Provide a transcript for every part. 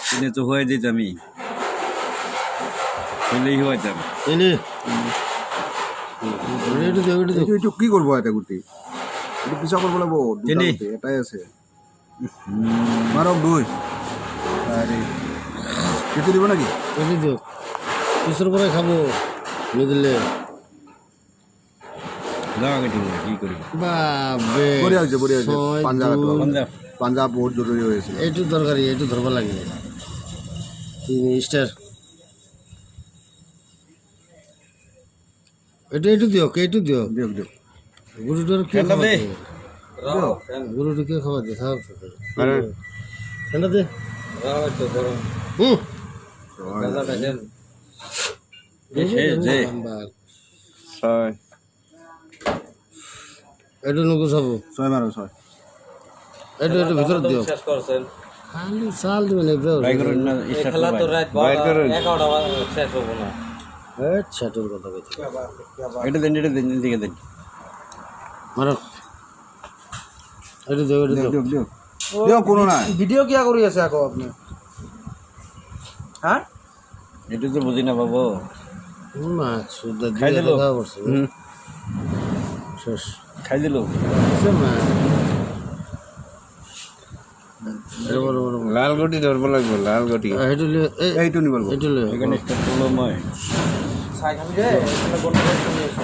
কিনে তো হয়ে যেত আমি খেলেই হইতাম একটু কি করবো এটা গুটি একটু পিছা করবো লাগবো এটাই আছে মারক দুই আরে কেটে দিব নাকি কেটে দিও পিছর পরে খাবো দিলে কি করি বড়িয়া হয়েছে পাঞ্জাব বহুত জরুরি হয়েছে এইটু দরকারি এইটু ধরবা লাগে 3 স্টার এইটু দিও কেটু দিও গুরুটার কি খাবে গুরুটা কি খাওয়া দে খাও ঠান্ডা দে এইটু নুকু খাবো 6 মারো 6 এইটু ভিতর দিও খালি সাল দিবেন খেলা তো রাত 11টা শেষ হবো না ছাটুর কথা কইছি এটা দেন দিকে দেন মারো এইটু দিও দিও কোনো না ভিডিও কিয়া করি আছে আকো আপনি হ্যাঁ এটা তো বুঝি না বাবু মা সুদা খাই দিয়ে দিলো? দেখা করছে শেষ খাই দিল মা এর বড় বড় লাল গটি ধরবো লাগবে লাল গটি এইটু লিও এইটু নিবল এইটু লিও এখানে একটা তোলো মই সাই খাবি রে এখানে গোটা করে এসো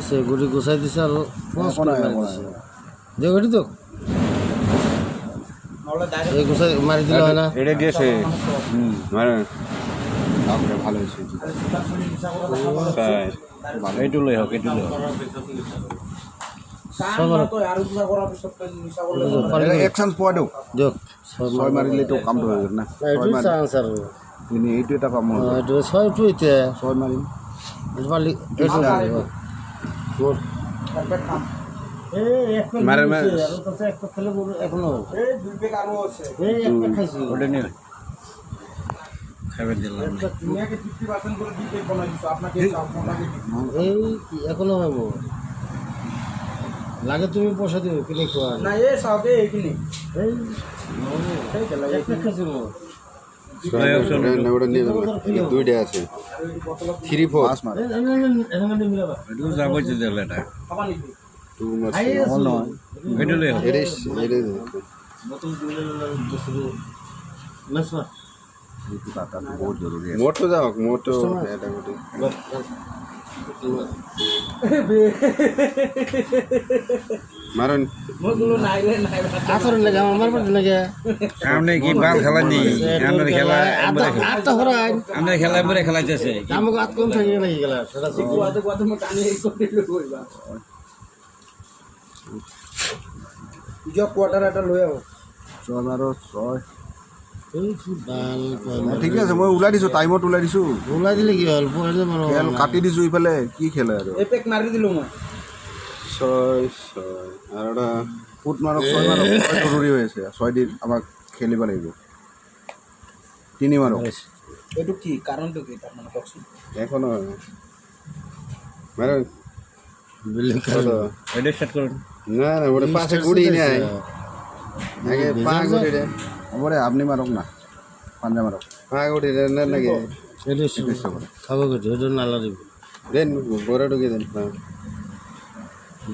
সে গুড়ি গোসাই দিছে আর পাঁচ করে মারি দিছে যে গটি তো নলে ডাইরেক্ট এই গোসাই মারি দিল হয় না এটা গেছে মানে আপনার ভালো হয়েছে তাই এইটু লই হোক এইটু লই হোক আর উঠা করা সব নিশা করলে এক চান্স পোৱা দিও যোগ 6 মারিলে তো কামটো হৈ গ'ল না এইটু চান্স আর তিনি এইটো এটা পাম এইটু ছয় টুইতে 6 মারিম এইটু পালি এইটু গুড পারফেক্ট কাম মারে মারে একটা খেলে এখনো এই দুই পেক আরো আছে এই একটা খাইছি ওটা নিয়ে খাবার দিলাম দুনিয়াকে 50% করে দুই পেক বানাই দিছো আপনাকে আপনাকে এই কি এখনো হইব লাগে তুমি পয়সা দিও কিনে খোয়া না এই সবে এইখিনি এই এই গেল একটা খাইছি মো ওটা নিয়ে দুইটা আছে 3 4 পাঁচ মার এখানে মিলাবা এইটু যাব দিলে এটা খাবা নিবি 2 মাস এইটু লই হোক এটা বোতল দিলে দুসরো নাসমা এইটো টাটা বহুত জরুরি আছে মোটো যাও মোটো এটা গটি মারন মগুলো নাই রে নাই আতর লাগে আমার মারবার লাগে সামনে কি বাল খেলা নেই আমরা খেলা আত হরাই আমরা খেলা পরে খেলাইতেছে আমাকে আত কম থাকে নাকি গেলা সেটা গুয়াতে গুয়াতে মো টানি এই করে লইবা ইজো কোয়ার্টার এটা লই আও 6 মারো 6 এই বাল ঠিক আছে মই ওলাই দিছো টাইমত ওলাই দিছো ওলাই দিলে কি হল পয়সা মারো খেল কাটি দিছো ইফালে কি খেলে আৰু এই পেক মারি দিলো মই 6 6 আর ওটা ফুট মাৰক 6 মাৰক জরুরি হয়েছে 6 দিন আমাক খেলিব লাগিব 3 মাৰক এটু কি কারণটা কি তার মানে কখন এখনো মারন বিল্ডিং এটা স্টার্ট করুন না না ওটা পাশে গুড়ি নাই আগে পা গুড়ি রে আমারে আপনি মাৰক না পাঞ্জা মাৰক পা গুড়ি রে না লাগে এটা খাবো গো এটা নালা দিব দেন গোরা ঢুকে দেন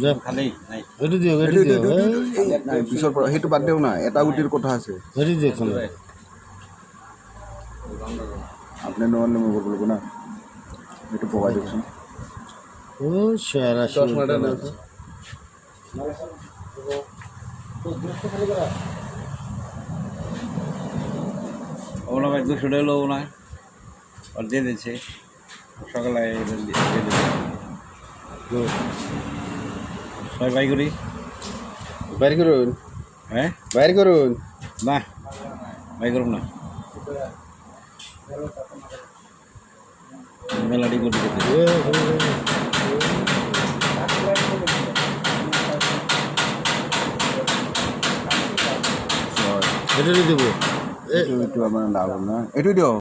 যা খালি নাই এটা দিও পিছৰ পৰা সেইটো বাদ দিও না এটা গুটিৰ কথা আছে এটা দিও খান আপনি নহলে মই বলবো না এইটো পকাই দিওকচোন ও সারা চশমাটা না ওনা ভাই 200 টাকা লও না আর দিয়ে দিয়েছে সকালে দিয়ে দিয়েছে ছয় বাই করি বাইর করুন হ্যাঁ বাইর করুন না বাই করুন না মেলাডি করতে এটা দেবো এইটো আমাৰ লাভ না এইটো দিয়ক